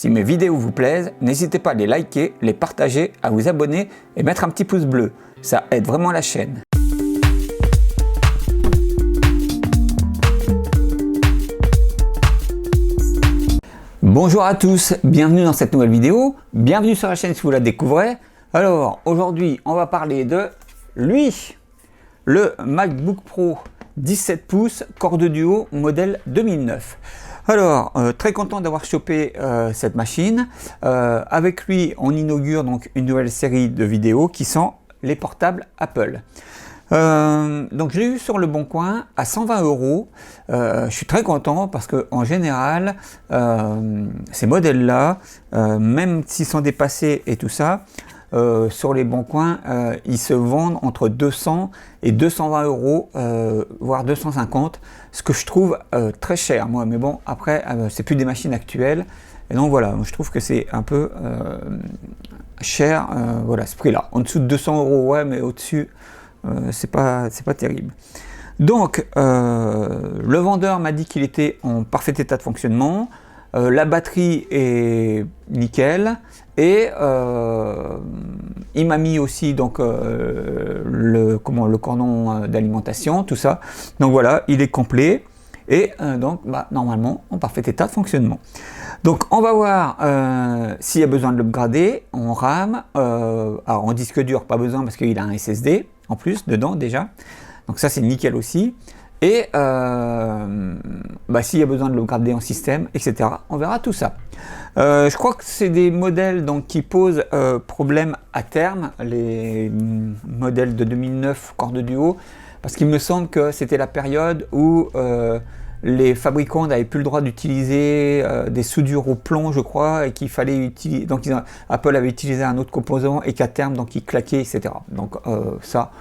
Si mes vidéos vous plaisent, n'hésitez pas à les liker, les partager, à vous abonner et mettre un petit pouce bleu. Ça aide vraiment la chaîne. Bonjour à tous, bienvenue dans cette nouvelle vidéo, bienvenue sur la chaîne si vous la découvrez. Alors aujourd'hui on va parler de lui, le MacBook Pro 17 pouces Core Duo modèle 2009. Alors très content d'avoir chopé cette machine. Avec lui on inaugure donc une nouvelle série de vidéos qui sont les portables Apple. Donc je l'ai eu sur le bon coin à 120 €. Je suis très content parce que en général ces modèles là, même s'ils sont dépassés et tout ça, sur les bons coins ils se vendent entre 200 et 220 €, voire 250, ce que je trouve très cher moi, mais bon après c'est plus des machines actuelles et donc voilà, je trouve que c'est un peu cher, voilà ce prix là, en dessous de 200 € ouais, mais au-dessus c'est pas terrible. Donc le vendeur m'a dit qu'il était en parfait état de fonctionnement, la batterie est nickel et il m'a mis aussi donc le cordon d'alimentation, tout ça. Donc voilà, il est complet et donc normalement en parfait état de fonctionnement. Donc on va voir s'il y a besoin de l'upgrader en RAM. Alors en disque dur pas besoin parce qu'il a un SSD en plus dedans déjà, donc ça c'est nickel aussi. Et s'il y a besoin de l'upgrader en système, etc. On verra tout ça. Je crois que c'est des modèles donc, qui posent problème à terme, les modèles de 2009 Core Duo, parce qu'il me semble que c'était la période où les fabricants n'avaient plus le droit d'utiliser des soudures au plomb, je crois, et qu'il fallait utiliser. Donc Apple avait utilisé un autre composant et qu'à terme, donc il claquait, etc. Donc ça,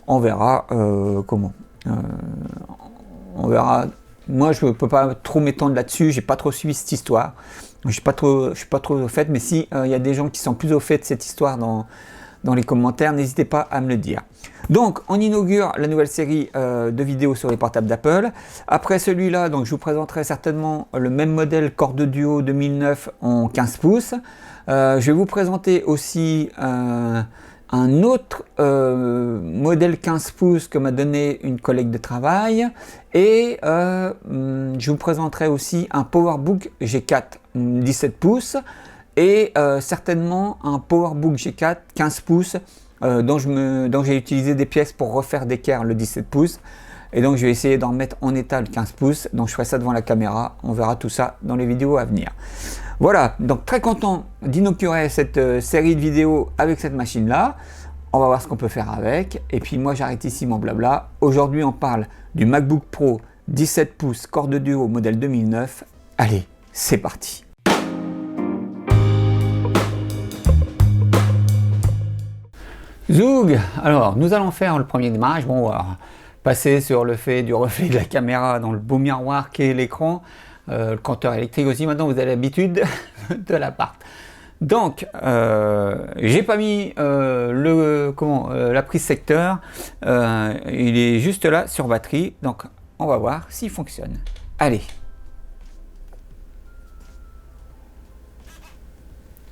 on verra comment. On verra. Moi, je ne peux pas trop m'étendre là-dessus. J'ai pas trop suivi cette histoire. Je suis pas trop au fait. Mais si il y a des gens qui sont plus au fait de cette histoire dans les commentaires, n'hésitez pas à me le dire. Donc, on inaugure la nouvelle série de vidéos sur les portables d'Apple. Après celui-là, donc je vous présenterai certainement le même modèle Core Duo 2009 en 15 pouces. Je vais vous présenter aussi un autre modèle 15 pouces que m'a donné une collègue de travail et je vous présenterai aussi un PowerBook G4 17 pouces et certainement un PowerBook G4 15 pouces dont j'ai utilisé des pièces pour refaire d'équerre le 17 pouces et donc je vais essayer d'en mettre en état le 15 pouces, donc je ferai ça devant la caméra, on verra tout ça dans les vidéos à venir. Voilà, donc très content d'inaugurer cette série de vidéos avec cette machine là. On va voir ce qu'on peut faire avec et puis moi j'arrête ici mon blabla. Aujourd'hui on parle du MacBook Pro 17 pouces Core Duo modèle 2009. Allez, c'est parti. Zoug. Alors nous allons faire le premier démarrage. Bon, on va passer sur le fait du reflet de la caméra dans le beau miroir qu'est l'écran. Le compteur électrique aussi, maintenant vous avez l'habitude de l'appart. Donc j'ai pas mis la prise secteur, il est juste là sur batterie, donc on va voir s'il fonctionne. Allez.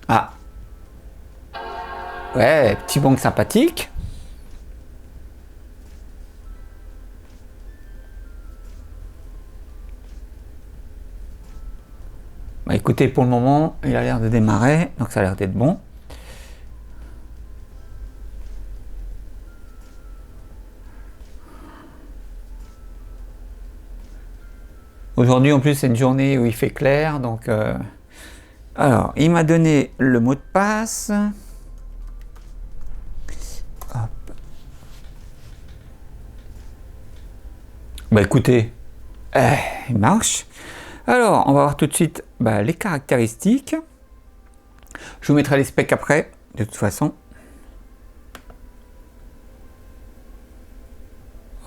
Ah ouais, petit bang sympathique. Bah écoutez, pour le moment, il a l'air de démarrer, donc ça a l'air d'être bon. Aujourd'hui, en plus, c'est une journée où il fait clair, donc... Alors, il m'a donné le mot de passe. Hop. Bah écoutez, il marche. Alors, on va voir tout de suite les caractéristiques. Je vous mettrai les specs après, de toute façon.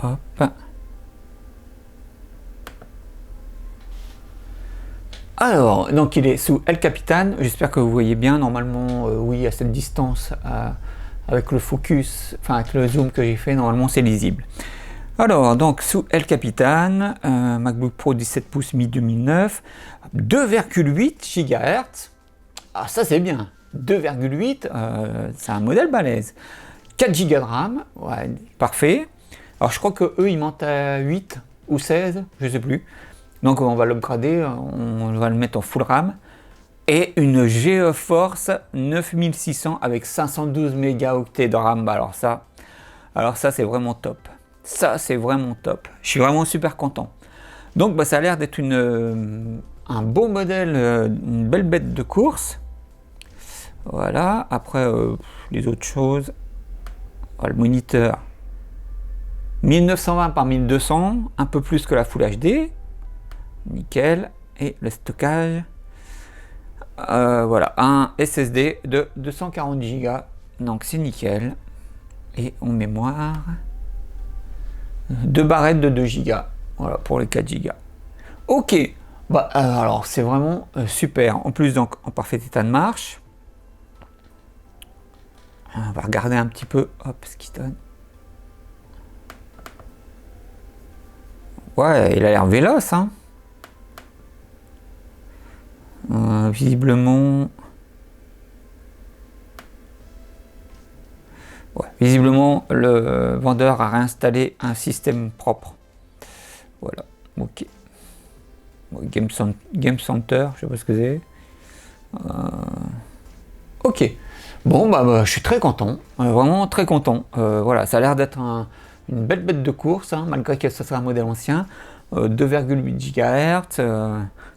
Hop. Alors, donc il est sous El Capitan. J'espère que vous voyez bien. Normalement, oui, à cette distance, avec le focus, enfin avec le zoom que j'ai fait, normalement c'est lisible. Alors, donc sous El Capitan, MacBook Pro 17 pouces mi-2009, 2,8 GHz. Ah, ça c'est bien. 2,8, c'est un modèle balèze. 4 Go de RAM, ouais, parfait. Alors je crois que eux ils montent à 8 ou 16, je sais plus. Donc on va l'upgrader, on va le mettre en full RAM. Et une GeForce 9600 avec 512 mégaoctets de RAM. Alors ça c'est vraiment top. Ça c'est vraiment top. Je suis vraiment super content. Donc bah, ça a l'air d'être un beau modèle, une belle bête de course. Voilà, après les autres choses. Voilà, le moniteur 1920 par 1200, un peu plus que la Full HD. Nickel. Et le stockage. Voilà, un SSD de 240 Go. Donc c'est nickel. Et en mémoire, 2 barrettes de 2 Go. Voilà, pour les 4 Go. Ok, bah, alors c'est vraiment super. En plus, donc en parfait état de marche. On va regarder un petit peu, hop, ce qu'il donne. Ouais, il a l'air véloce, hein. Visiblement, ouais, visiblement, le vendeur a réinstallé un système propre. Voilà, ok. Game Center, je sais pas ce que c'est. Ok. Bon, bah, je suis très content, vraiment très content. Voilà, ça a l'air d'être une belle bête de course, hein, malgré que ce soit un modèle ancien. 2,8 GHz,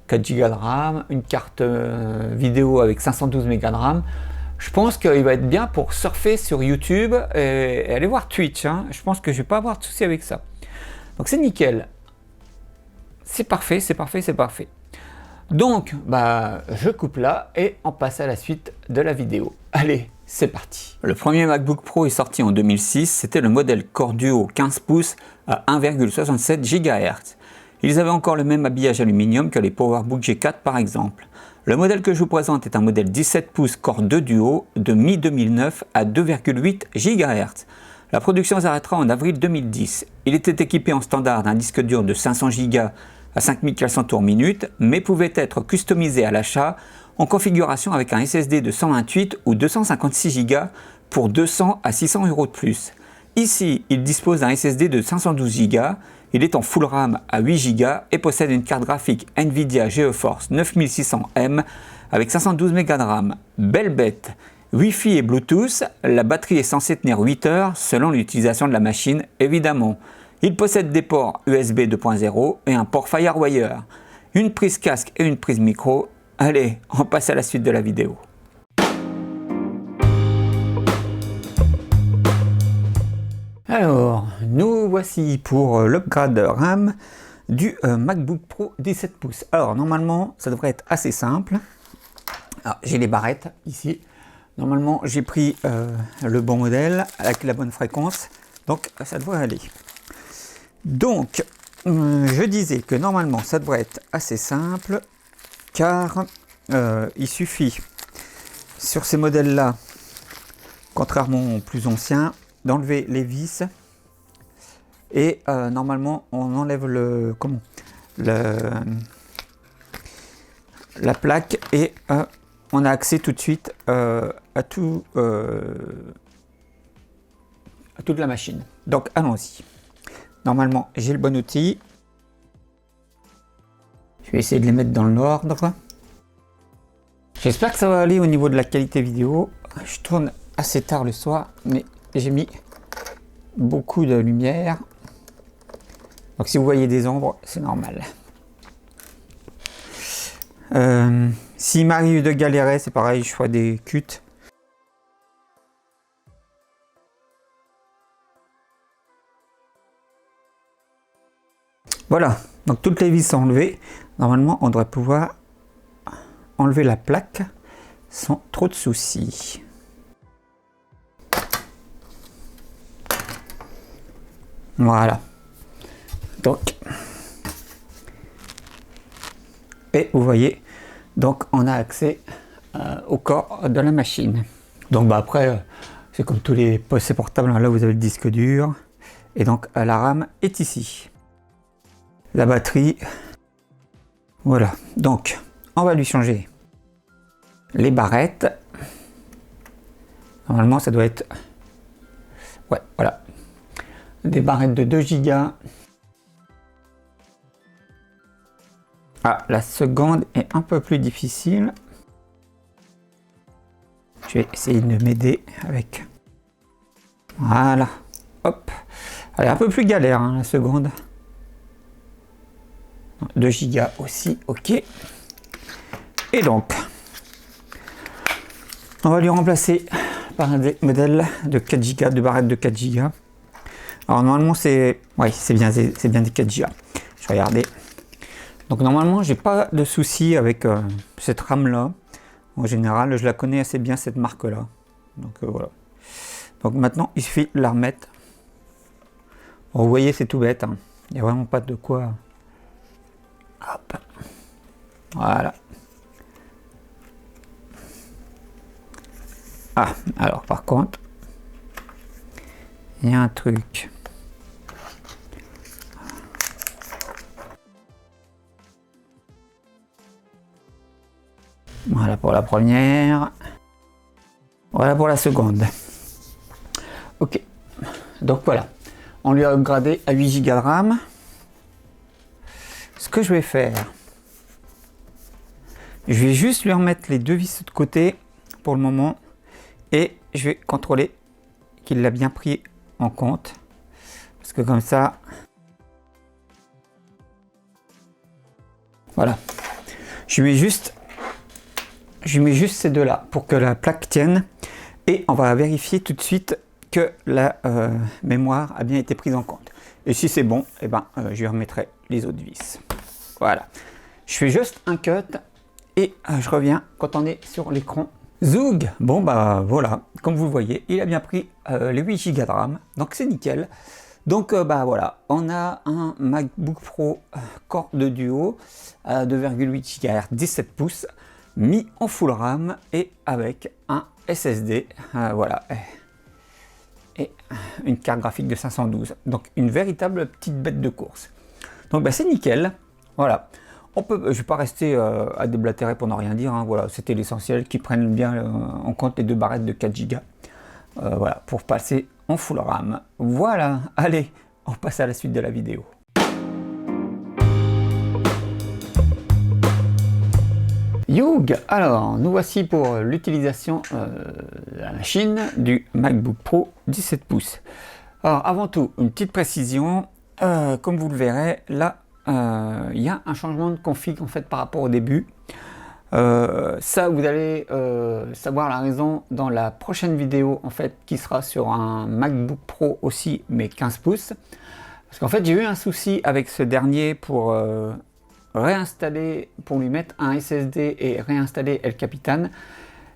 4 Go de RAM, une carte vidéo avec 512 Go de RAM. Je pense qu'il va être bien pour surfer sur YouTube et aller voir Twitch. Hein. Je pense que je vais pas avoir de soucis avec ça. Donc c'est nickel. C'est parfait, c'est parfait, c'est parfait. Donc, bah, je coupe là et on passe à la suite de la vidéo. Allez, c'est parti. Le premier MacBook Pro est sorti en 2006. C'était le modèle Core Duo 15 pouces à 1,67 GHz. Ils avaient encore le même habillage aluminium que les PowerBook G4 par exemple. Le modèle que je vous présente est un modèle 17 pouces Core 2 Duo de mi-2009 à 2,8 GHz. La production s'arrêtera en avril 2010. Il était équipé en standard d'un disque dur de 500 Go à 5400 tours minute, mais pouvait être customisé à l'achat en configuration avec un SSD de 128 ou 256 Go pour 200 à 600 € de plus. Ici, il dispose d'un SSD de 512 Go, il est en full RAM à 8 Go et possède une carte graphique Nvidia GeForce 9600M avec 512 Go de RAM. Belle bête! Wi-Fi et Bluetooth, la batterie est censée tenir 8 heures selon l'utilisation de la machine évidemment. Il possède des ports USB 2.0 et un port FireWire, une prise casque et une prise micro. Allez, on passe à la suite de la vidéo. Alors, nous voici pour l'upgrade RAM du MacBook Pro 17 pouces. Alors, normalement, ça devrait être assez simple. J'ai les barrettes ici. Normalement, j'ai pris le bon modèle avec la bonne fréquence. Donc, ça devrait aller. Donc, je disais que normalement, ça devrait être assez simple. Car il suffit, sur ces modèles-là, contrairement aux plus anciens, d'enlever les vis et normalement on enlève la plaque et on a accès tout de suite à toute la machine. Donc allons-y. Normalement j'ai le bon outil. Je vais essayer de les mettre dans l'ordre. J'espère que ça va aller au niveau de la qualité vidéo. Je tourne assez tard le soir, mais j'ai mis beaucoup de lumière. Donc si vous voyez des ombres, c'est normal. S'il m'arrive de galérer, c'est pareil, je ferai des cuts. Voilà, donc toutes les vis sont enlevées. Normalement, on devrait pouvoir enlever la plaque sans trop de soucis. Voilà. Donc, et vous voyez, donc on a accès au corps de la machine. Donc bah après, c'est comme tous les PC portables, là vous avez le disque dur, et donc la RAM est ici. La batterie, voilà. Donc, on va lui changer les barrettes. Normalement, ça doit être... Ouais, voilà. Des barrettes de 2 Go. Ah, la seconde est un peu plus difficile. Je vais essayer de m'aider avec... Voilà. Hop. Elle est un peu plus galère, hein, la seconde. 2 Go aussi, ok. Et donc, on va lui remplacer par des modèles de 4 Go, de barrettes de 4 Go. Alors normalement c'est... Oui, c'est bien des 4 Go. Je vais regarder. Donc normalement j'ai pas de souci avec cette RAM là. En général, je la connais assez bien cette marque là. Donc voilà. Donc maintenant il suffit de la remettre. Bon, vous voyez, c'est tout bête, hein. Il n'y a vraiment pas de quoi. Hop. Voilà. Ah, alors par contre, il y a un truc. Voilà pour la première. Voilà pour la seconde. Ok. Donc voilà. On lui a upgradé à 8 Go de RAM. Ce que je vais faire, je vais juste lui remettre les 2 vis de côté pour le moment. Et je vais contrôler qu'il l'a bien pris en compte. Parce que comme ça... Voilà. Je mets juste ces deux-là pour que la plaque tienne. Et on va vérifier tout de suite que la mémoire a bien été prise en compte. Et si c'est bon, eh ben, je lui remettrai les autres vis. Voilà. Je fais juste un cut et je reviens quand on est sur l'écran. Zoug, bon bah voilà, comme vous le voyez, il a bien pris les 8 Go de RAM, donc c'est nickel. Donc bah voilà, on a un MacBook Pro Core de Duo 2,8 GHz 17 pouces mis en full RAM et avec un SSD, voilà, et une carte graphique de 512. Donc une véritable petite bête de course. Donc bah c'est nickel, voilà. Je ne vais pas rester à déblatérer pour ne rien dire, hein. Voilà, c'était l'essentiel, qu'ils prennent bien en compte les 2 barrettes de 4 Go. Voilà, pour passer en full RAM. Voilà, allez, on passe à la suite de la vidéo. Youg, alors nous voici pour l'utilisation de la machine du MacBook Pro 17 pouces. Alors avant tout, une petite précision, comme vous le verrez, là, il y a un changement de config en fait par rapport au début. Ça vous allez savoir la raison dans la prochaine vidéo en fait qui sera sur un MacBook Pro aussi mais 15 pouces. Parce qu'en fait j'ai eu un souci avec ce dernier pour réinstaller, pour lui mettre un SSD et réinstaller El Capitan.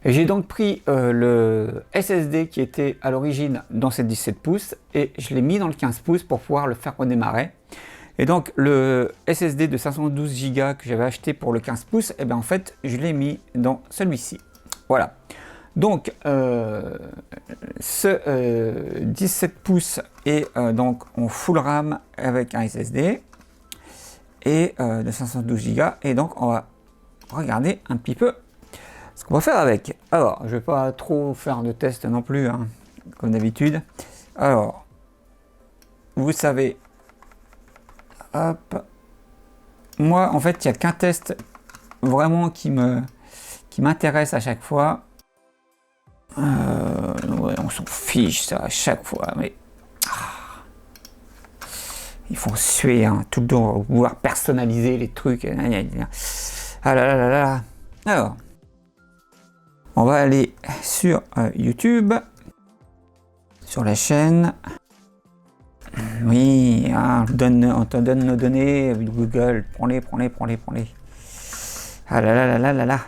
J'ai donc pris le SSD qui était à l'origine dans cette 17 pouces et je l'ai mis dans le 15 pouces pour pouvoir le faire redémarrer. Et donc le SSD de 512 Go que j'avais acheté pour le 15 pouces, et bien en fait je l'ai mis dans celui-ci. Voilà. Donc ce 17 pouces est donc en full RAM avec un SSD et de 512 Go. Et donc on va regarder un petit peu ce qu'on va faire avec. Alors je vais pas trop faire de tests non plus, hein, comme d'habitude. Alors vous savez, hop, moi en fait il n'y a qu'un test vraiment qui m'intéresse à chaque fois. Ouais, on s'en fiche ça à chaque fois, mais ils font suer, hein, tout le temps vouloir personnaliser les trucs. Ah là là là là. Alors on va aller sur YouTube, sur la chaîne. Oui, hein, on te donne nos données, Google, prends-les. Ah là là là là là là.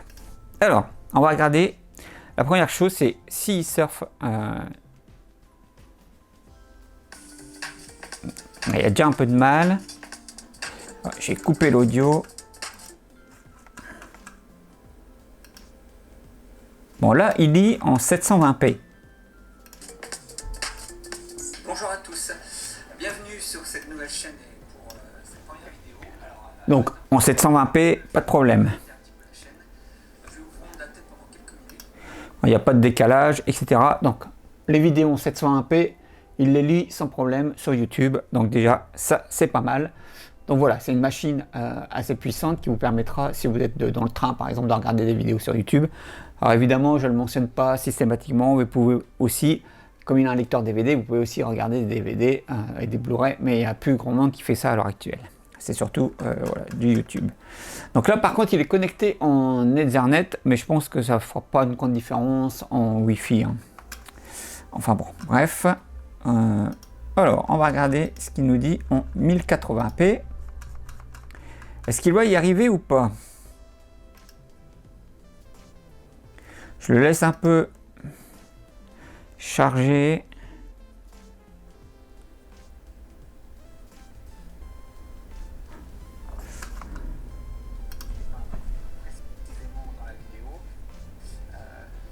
Alors, on va regarder. La première chose, c'est s'il surfe. Il y a déjà un peu de mal. J'ai coupé l'audio. Bon, là, il lit en 720p. Bonjour à tous, bienvenue sur cette nouvelle chaîne et pour cette première vidéo. Alors, Donc en 720p, pas de problème. je vais vous prendre la tête pendant quelques il n'y a pas de décalage, etc. Donc les vidéos en 720p, il les lit sans problème sur YouTube. Donc déjà, ça c'est pas mal. Donc voilà, c'est une machine assez puissante qui vous permettra, si vous êtes dans le train par exemple, de regarder des vidéos sur YouTube. Alors évidemment, je ne le mentionne pas systématiquement, vous pouvez aussi, comme il a un lecteur DVD, vous pouvez aussi regarder des DVD et des Blu-ray, mais il n'y a plus grand monde qui fait ça à l'heure actuelle. C'est surtout voilà, du YouTube. Donc là, par contre, il est connecté en Ethernet, mais je pense que ça ne fera pas une grande différence en Wi-Fi. Hein. Enfin bon, bref. Alors, on va regarder ce qu'il nous dit en 1080p. Est-ce qu'il va y arriver ou pas? Je le laisse un peu charger.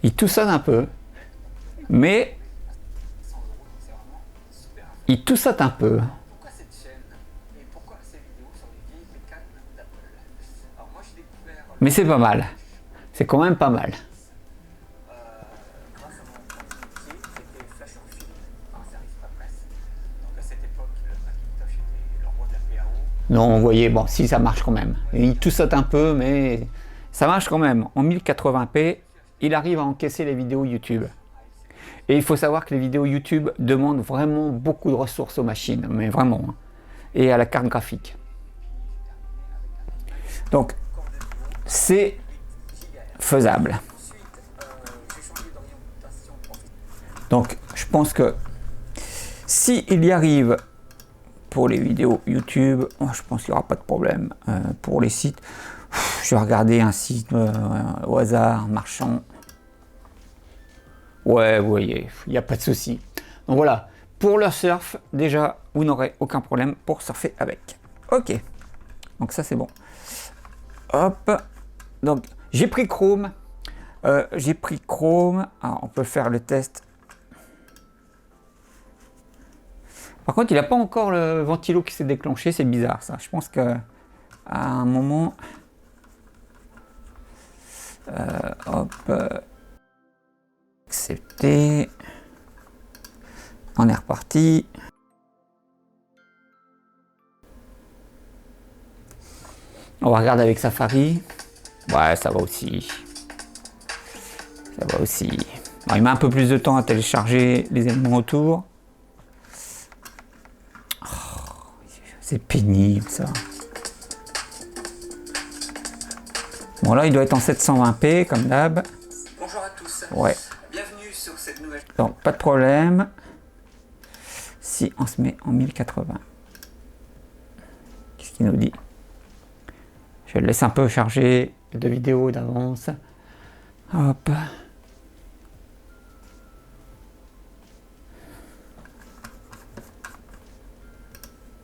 Il toussonne un peu, mais il toussate un peu. Pourquoi cette chaîne et pourquoi ces vidéos sur les vieilles bécanes d'Apple? Alors moi j'ai découvert... Mais c'est pas mal. C'est quand même pas mal. grâce à mon métier, c'était Flash en film par un service pas presse. Donc à cette époque, le Macintosh était le roi de la PAO. Non, vous voyez, bon, si ça marche quand même. Il toussate un peu, mais ça marche quand même. En 1080p, il arrive à encaisser les vidéos YouTube. Et il faut savoir que les vidéos YouTube demandent vraiment beaucoup de ressources aux machines, mais vraiment, hein, et à la carte graphique. Donc, c'est faisable. Donc, je pense que si il y arrive pour les vidéos YouTube, je pense qu'il n'y aura pas de problème. Pour les sites, je vais regarder un site au hasard, marchand. Ouais, vous voyez, il n'y a pas de souci. Donc voilà, pour le surf, déjà, vous n'aurez aucun problème pour surfer avec. Ok, donc ça c'est bon. Hop, donc j'ai pris Chrome. Alors, on peut faire le test. Par contre, il n'a pas encore le ventilo qui s'est déclenché, c'est bizarre ça. Je pense que à un moment... hop... accepter. On est reparti. On va regarder avec Safari. Ouais, ça va aussi. Ça va aussi. Alors, il met un peu plus de temps à télécharger les éléments autour. Oh, c'est pénible ça. Bon là, il doit être en 720p comme d'hab. Bonjour à tous. Ouais. Bienvenue sur cette nouvelle... Donc, pas de problème. Si on se met en 1080. Qu'est-ce qu'il nous dit? Je le laisse un peu charger de vidéos d'avance. Hop.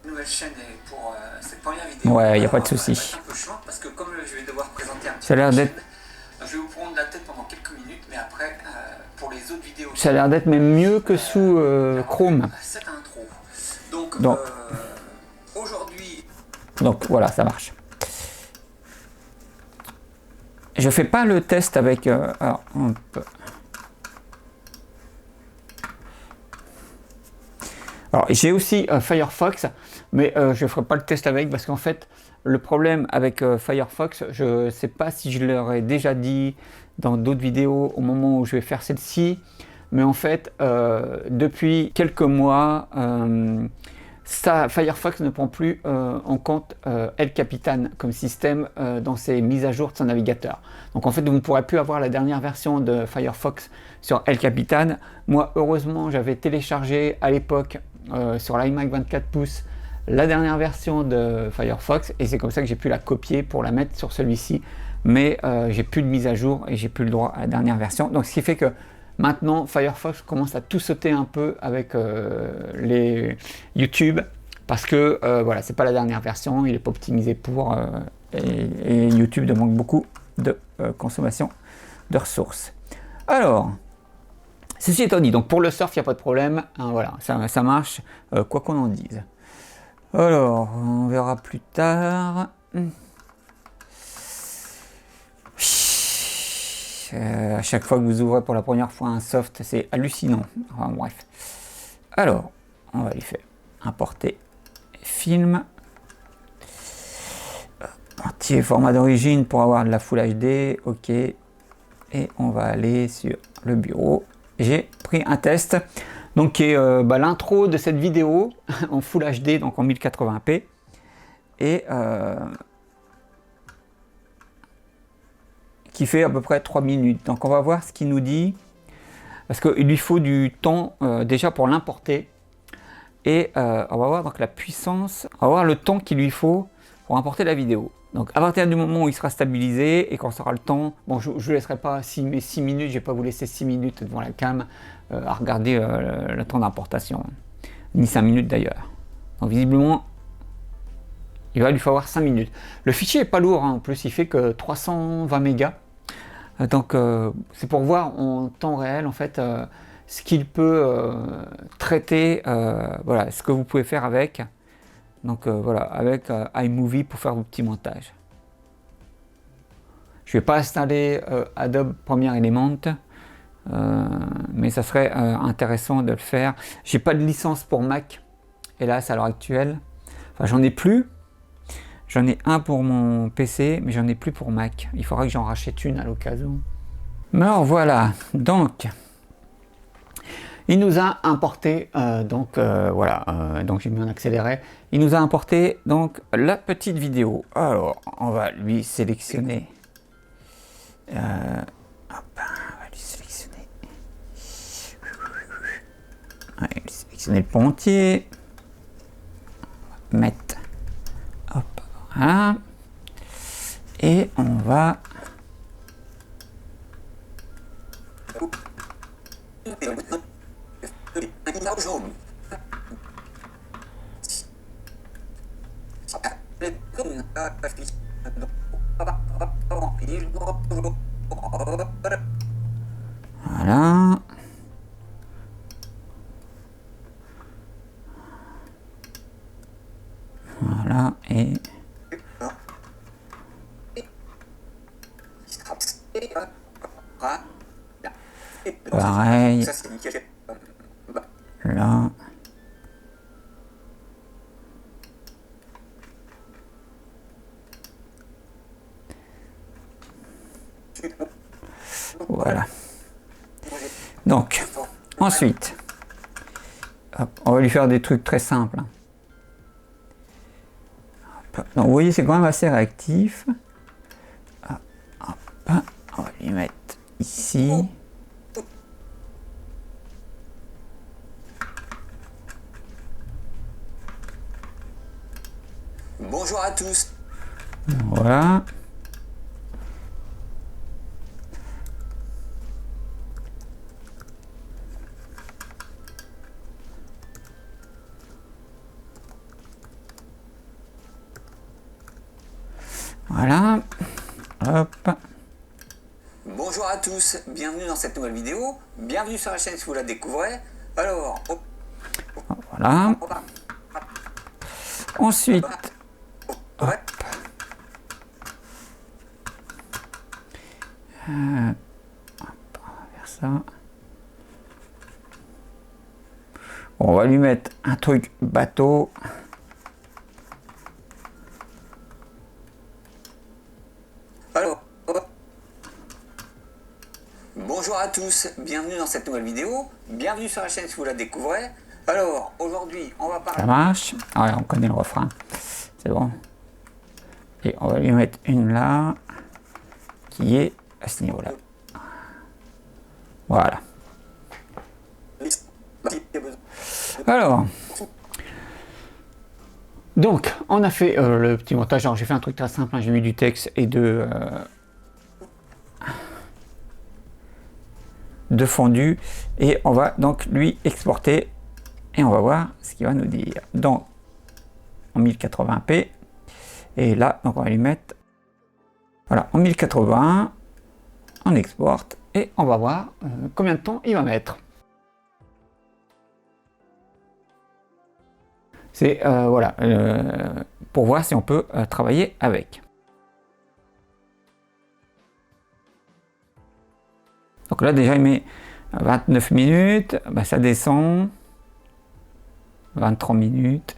Nouvelle chaîne et pour cette première vidéo. Ouais, il n'y a pas de souci. Un peu chiant parce que comme je vais devoir présenter un petit Ça a l'air peu la d'être... chaîne, je vais vous prendre la tête pendant quelques minutes, mais après, pour les autres vidéos... Ça a l'air d'être même mieux que sous Chrome. Cette intro. Donc, aujourd'hui... Donc voilà, ça marche. Je fais pas le test avec... alors, alors j'ai aussi Firefox, mais je ne ferai pas le test avec parce qu'en fait, le problème avec Firefox, je ne sais pas si je leur ai déjà dit dans d'autres vidéos au moment où je vais faire celle-ci, mais en fait, depuis quelques mois, Firefox ne prend plus en compte El Capitan comme système dans ses mises à jour de son navigateur. Donc en fait, vous ne pourrez plus avoir la dernière version de Firefox sur El Capitan. Moi, heureusement, j'avais téléchargé à l'époque sur l'iMac 24 pouces la dernière version de Firefox et c'est comme ça que j'ai pu la copier pour la mettre sur celui-ci. Mais j'ai plus de mise à jour et j'ai plus le droit à la dernière version. Donc ce qui fait que maintenant, Firefox commence à tout sauter un peu avec les YouTube parce que voilà, c'est pas la dernière version, il n'est pas optimisé pour et YouTube demande beaucoup de consommation de ressources. Alors, ceci étant dit, donc pour le surf, il n'y a pas de problème, hein, voilà, ça marche, quoi qu'on en dise. Alors, on verra plus tard. À chaque fois que vous ouvrez pour la première fois un soft, c'est hallucinant. Enfin, bref. Alors, on va lui faire importer film. Entier format d'origine pour avoir de la Full HD. OK. Et on va aller sur le bureau. J'ai pris un test. Donc, qui est l'intro de cette vidéo en Full HD, donc en 1080p. Et qui fait à peu près 3 minutes. Donc on va voir ce qu'il nous dit, parce qu'il lui faut du temps déjà pour l'importer, et on va voir donc la puissance, on va voir le temps qu'il lui faut pour importer la vidéo. Donc à partir du moment où il sera stabilisé et quand ça aura le temps, bon je ne laisserai pas 6 minutes, je vais pas vous laisser 6 minutes devant la cam à regarder le temps d'importation, ni 5 minutes d'ailleurs. Donc visiblement il va lui falloir 5 minutes. Le fichier est pas lourd, hein. En plus il fait que 320 mégas. Donc c'est pour voir en temps réel en fait ce qu'il peut traiter, voilà, ce que vous pouvez faire avec. Donc voilà, avec iMovie pour faire vos petits montages. Je ne vais pas installer Adobe Premiere Element, mais ça serait intéressant de le faire. J'ai pas de licence pour Mac, hélas à l'heure actuelle. Enfin j'en ai plus. J'en ai un pour mon PC, mais j'en ai plus pour Mac. Il faudra que j'en rachète une à l'occasion. Alors voilà, donc il nous a importé, donc j'ai mis en accéléré. Il nous a importé donc la petite vidéo. Alors on va lui sélectionner. On va lui sélectionner. On va lui sélectionner le pont entier. Mettre. Hop, voilà. Et on va voilà. Voilà et pareil là. Voilà. Donc ensuite hop, on va lui faire des trucs très simples. Hop. Donc vous voyez c'est quand même assez réactif. Hop, on va lui mettre ici. Bonjour à tous. Voilà. Voilà. Hop. Bonjour à tous, bienvenue dans cette nouvelle vidéo. Bienvenue sur la chaîne si vous la découvrez. Alors, Voilà. Ensuite, hop. On va faire ça. On va lui mettre un truc bateau. Alors, bonjour à tous, bienvenue dans cette nouvelle vidéo. Bienvenue sur la chaîne si vous la découvrez. Alors, aujourd'hui, on va parler... Ça marche. Ah ouais, on connaît le refrain. C'est bon. Et on va lui mettre une là, qui est à ce niveau-là. Voilà. Alors, donc, on a fait le petit montage. Alors, j'ai fait un truc très simple. Hein. J'ai mis du texte et de fondu. Et on va donc lui exporter. Et on va voir ce qu'il va nous dire. Donc, en 1080p. Et là, donc on va lui mettre, voilà, en 1080, on exporte et on va voir combien de temps il va mettre. C'est voilà, pour voir si on peut travailler avec. Donc là déjà il met 29 minutes, bah, ça descend, 23 minutes,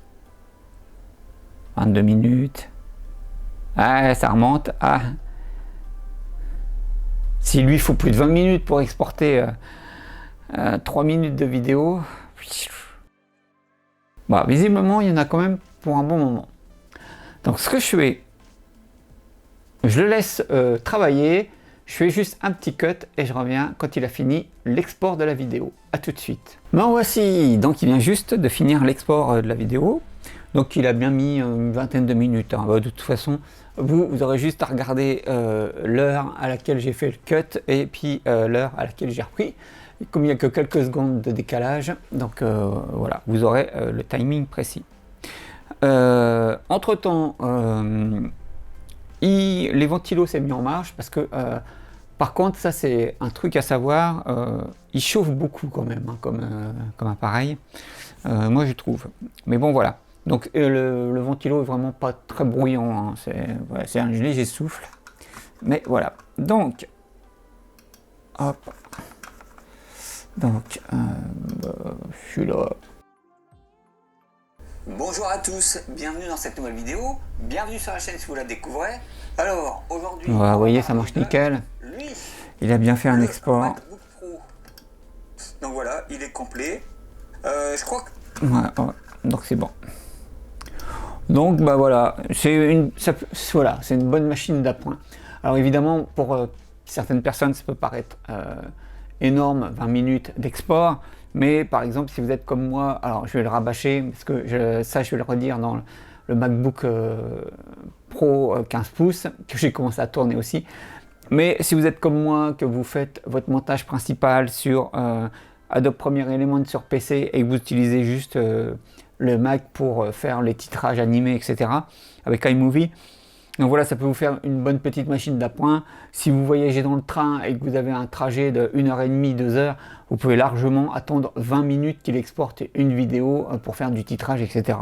22 minutes, ah, ça remonte, ah. Si lui il faut plus de 20 minutes pour exporter 3 minutes de vidéo, bah, visiblement il y en a quand même pour un bon moment. Donc ce que je fais, je le laisse travailler, je fais juste un petit cut et je reviens quand il a fini l'export de la vidéo. A tout de suite. Ben voici, donc il vient juste de finir l'export de la vidéo. Donc il a bien mis une vingtaine de minutes. Hein. Bah, de toute façon, vous aurez juste à regarder l'heure à laquelle j'ai fait le cut et puis l'heure à laquelle j'ai repris. Et comme il n'y a que quelques secondes de décalage, donc voilà, vous aurez le timing précis. Entre temps, les ventilos s'est mis en marche parce que par contre ça c'est un truc à savoir, il chauffe beaucoup quand même hein, comme appareil, moi je trouve, mais bon voilà, donc le ventilo est vraiment pas très bruyant, hein. C'est un léger souffle, mais voilà, donc hop, donc je suis là. Bonjour à tous, bienvenue dans cette nouvelle vidéo, bienvenue sur la chaîne si vous la découvrez. Alors aujourd'hui, vous voyez ça marche nickel, il a bien fait un export. MacBook Pro. Donc voilà, il est complet, je crois que... Ouais, donc c'est bon. Donc bah voilà, c'est une bonne machine d'appoint. Alors évidemment pour certaines personnes ça peut paraître énorme, 20 minutes d'export. Mais par exemple, si vous êtes comme moi, alors je vais le rabâcher, parce que je vais le redire dans le MacBook Pro 15 pouces, que j'ai commencé à tourner aussi. Mais si vous êtes comme moi, que vous faites votre montage principal sur Adobe Premiere Element sur PC et que vous utilisez juste le Mac pour faire les titrages animés, etc. avec iMovie, donc voilà, ça peut vous faire une bonne petite machine d'appoint. Si vous voyagez dans le train et que vous avez un trajet de 1h30, 2 heures, vous pouvez largement attendre 20 minutes qu'il exporte une vidéo pour faire du titrage, etc.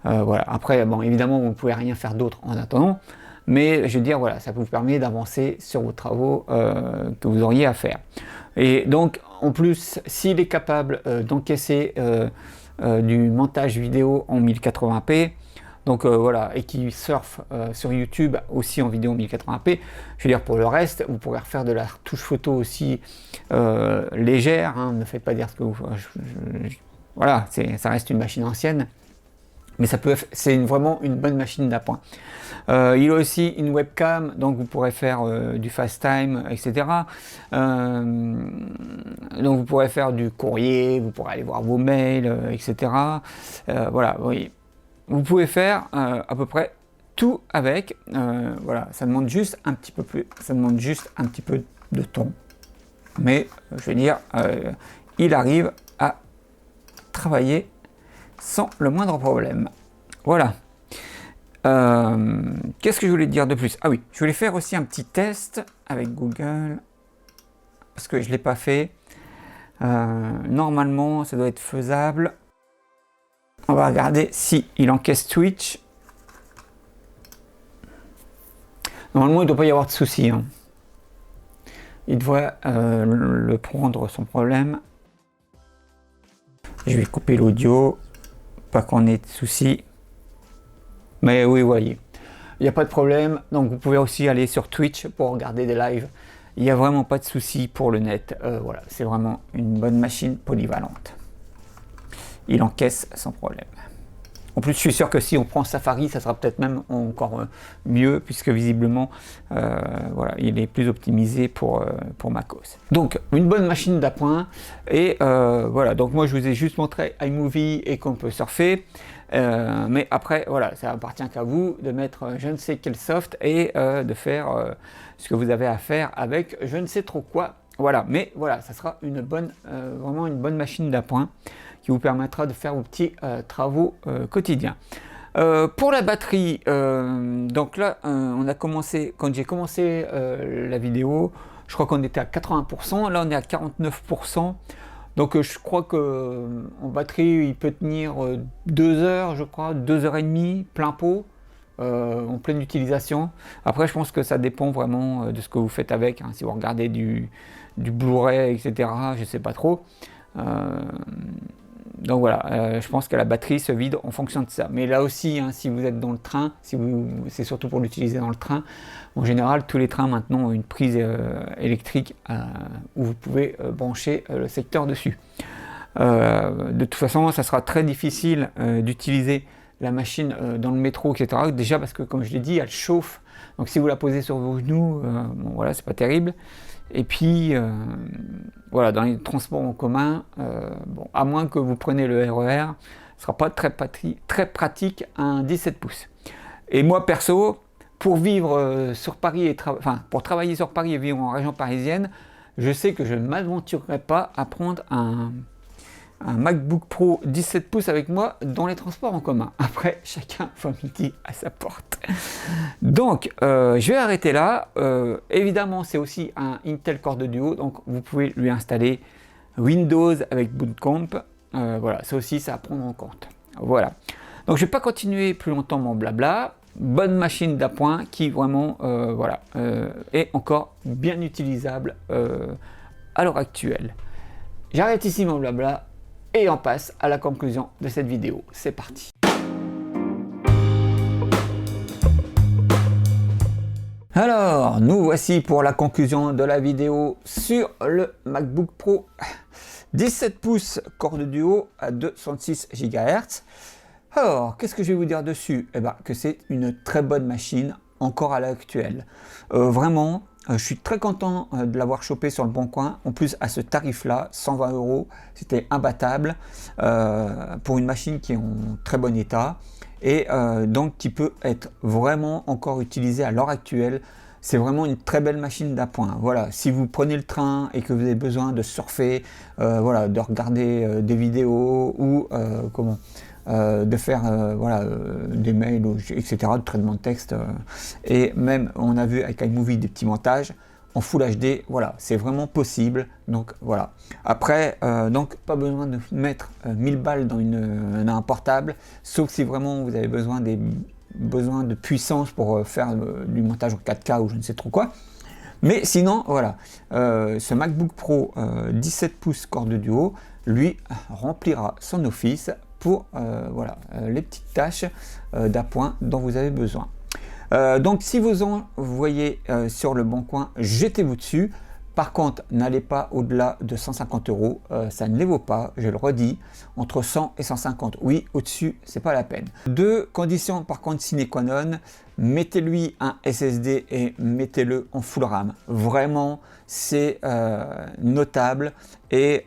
Voilà. Après, bon, évidemment, vous ne pouvez rien faire d'autre en attendant, mais je veux dire, voilà, ça vous permet d'avancer sur vos travaux que vous auriez à faire. Et donc, en plus, s'il est capable d'encaisser du montage vidéo en 1080p, donc voilà, et qui surfe sur YouTube aussi en vidéo 1080p. Je veux dire, pour le reste, vous pourrez refaire de la retouche photo aussi légère. Hein, ne faites pas dire ce que vous... voilà, ça reste une machine ancienne. Mais c'est vraiment une bonne machine d'appoint. Il a aussi une webcam, donc vous pourrez faire du FaceTime, etc. Donc vous pourrez faire du courrier, vous pourrez aller voir vos mails, etc. Voilà, oui. Vous pouvez faire à peu près tout avec. Voilà, ça demande juste un petit peu plus, ça demande juste un petit peu de temps. Mais je veux dire, il arrive à travailler sans le moindre problème. Voilà. Qu'est-ce que je voulais dire de plus? Ah oui, je voulais faire aussi un petit test avec Google parce que je ne l'ai pas fait. Normalement, ça doit être faisable. On va regarder si il encaisse Twitch. Normalement, il ne doit pas y avoir de souci. Hein. Il devrait le prendre sans problème. Je vais couper l'audio, pas qu'on ait de soucis. Mais oui, vous voyez, il n'y a pas de problème. Donc vous pouvez aussi aller sur Twitch pour regarder des lives. Il n'y a vraiment pas de soucis pour le net. Voilà, c'est vraiment une bonne machine polyvalente. Il encaisse sans problème. En plus, je suis sûr que si on prend Safari, ça sera peut-être même encore mieux, puisque visiblement, voilà, il est plus optimisé pour macOS. Donc, une bonne machine d'appoint. Et voilà, donc moi, je vous ai juste montré iMovie et qu'on peut surfer. Mais après, voilà, ça appartient qu'à vous de mettre je ne sais quel soft et de faire ce que vous avez à faire avec je ne sais trop quoi. Voilà, mais voilà, ça sera une bonne, vraiment une bonne machine d'appoint qui vous permettra de faire vos petits travaux quotidiens. Pour la batterie, donc là, on a commencé, quand j'ai commencé la vidéo, je crois qu'on était à 80%, là on est à 49%. Donc je crois que en batterie, il peut tenir 2 heures, je crois, 2 heures et demie, plein pot. en pleine utilisation. Après, je pense que ça dépend vraiment de ce que vous faites avec, hein. Si vous regardez du Blu-ray, etc., je sais pas trop. Donc voilà, je pense que la batterie se vide en fonction de ça. Mais là aussi, hein, si vous êtes dans le train, c'est surtout pour l'utiliser dans le train. En général, tous les trains maintenant ont une prise électrique où vous pouvez brancher le secteur dessus. De toute façon, ça sera très difficile d'utiliser la machine dans le métro, etc. Déjà parce que, comme je l'ai dit, elle chauffe. Donc si vous la posez sur vos genoux, bon, voilà, c'est pas terrible. Et puis, voilà, dans les transports en commun, bon, à moins que vous preniez le RER, ce ne sera pas très pratique un 17 pouces. Et moi, perso, pour vivre sur Paris, pour travailler sur Paris et vivre en région parisienne, je sais que je ne m'aventurerai pas à prendre un MacBook Pro 17 pouces avec moi dans les transports en commun. Après, chacun voit midi à sa porte. Donc, je vais arrêter là. Évidemment, c'est aussi un Intel Core 2 Duo, donc vous pouvez lui installer Windows avec Boot Camp. Voilà, ça aussi, c'est à prendre en compte. Voilà. Donc, je ne vais pas continuer plus longtemps mon blabla. Bonne machine d'appoint qui vraiment, voilà, est encore bien utilisable à l'heure actuelle. J'arrête ici mon blabla. Et on passe à la conclusion de cette vidéo. C'est parti. Alors, nous voici pour la conclusion de la vidéo sur le MacBook Pro 17 pouces Core 2 Duo à 266 GHz. Alors, qu'est-ce que je vais vous dire dessus? Eh bien, que c'est une très bonne machine, encore à l'heure actuelle. Vraiment, je suis très content de l'avoir chopé sur le Bon Coin. En plus, à ce tarif-là, 120 €, c'était imbattable pour une machine qui est en très bon état et donc qui peut être vraiment encore utilisée à l'heure actuelle. C'est vraiment une très belle machine d'appoint. Voilà, si vous prenez le train et que vous avez besoin de surfer, voilà, de regarder des vidéos ou de faire voilà, des mails, etc., de traitement de texte, et même on a vu avec iMovie des petits montages en Full HD, voilà, c'est vraiment possible. Donc voilà. Après, donc pas besoin de mettre 1000 balles dans un portable, sauf si vraiment vous avez besoin de puissance pour faire du montage en 4K ou je ne sais trop quoi. Mais sinon, voilà, ce MacBook Pro 17 pouces Core 2 Duo, lui, remplira son office pour voilà, les petites tâches d'appoint dont vous avez besoin. Donc si vous en voyez sur le Bon Coin, jetez-vous dessus. Par contre, n'allez pas au-delà de 150 €, ça ne les vaut pas, je le redis, entre 100 et 150. Oui, au-dessus, c'est pas la peine. Deux conditions par contre sine qua non, mettez-lui un SSD et mettez-le en full RAM. Vraiment, c'est notable. Et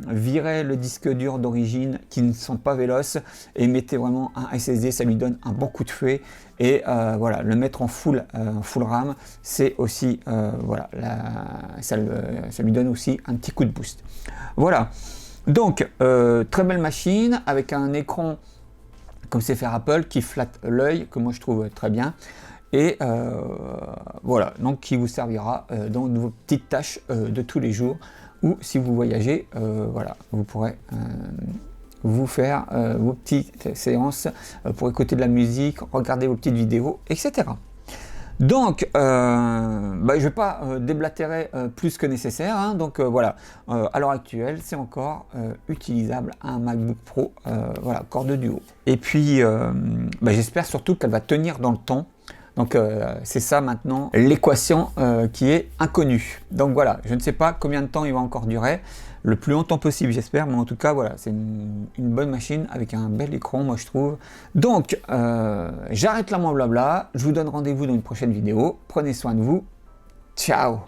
virez le disque dur d'origine qui ne sont pas véloces et mettez vraiment un SSD, ça lui donne un bon coup de fouet. Et voilà, le mettre en full RAM, c'est aussi voilà, ça lui donne aussi un petit coup de boost. Voilà, donc très belle machine avec un écran comme c'est faire Apple qui flatte l'œil, que moi je trouve très bien. Et voilà, donc qui vous servira dans vos petites tâches de tous les jours, ou si vous voyagez, voilà, vous pourrez vous faire vos petites séances pour écouter de la musique, regarder vos petites vidéos, etc. Donc, je ne vais pas déblatérer plus que nécessaire, hein, donc voilà, à l'heure actuelle, c'est encore utilisable un MacBook Pro, voilà, Core 2 Duo. Et puis, j'espère surtout qu'elle va tenir dans le temps. Donc c'est ça maintenant l'équation qui est inconnue. Donc voilà, je ne sais pas combien de temps il va encore durer, le plus longtemps possible j'espère, mais en tout cas voilà, c'est une bonne machine avec un bel écran moi je trouve. Donc j'arrête là mon blabla, je vous donne rendez-vous dans une prochaine vidéo, prenez soin de vous, ciao.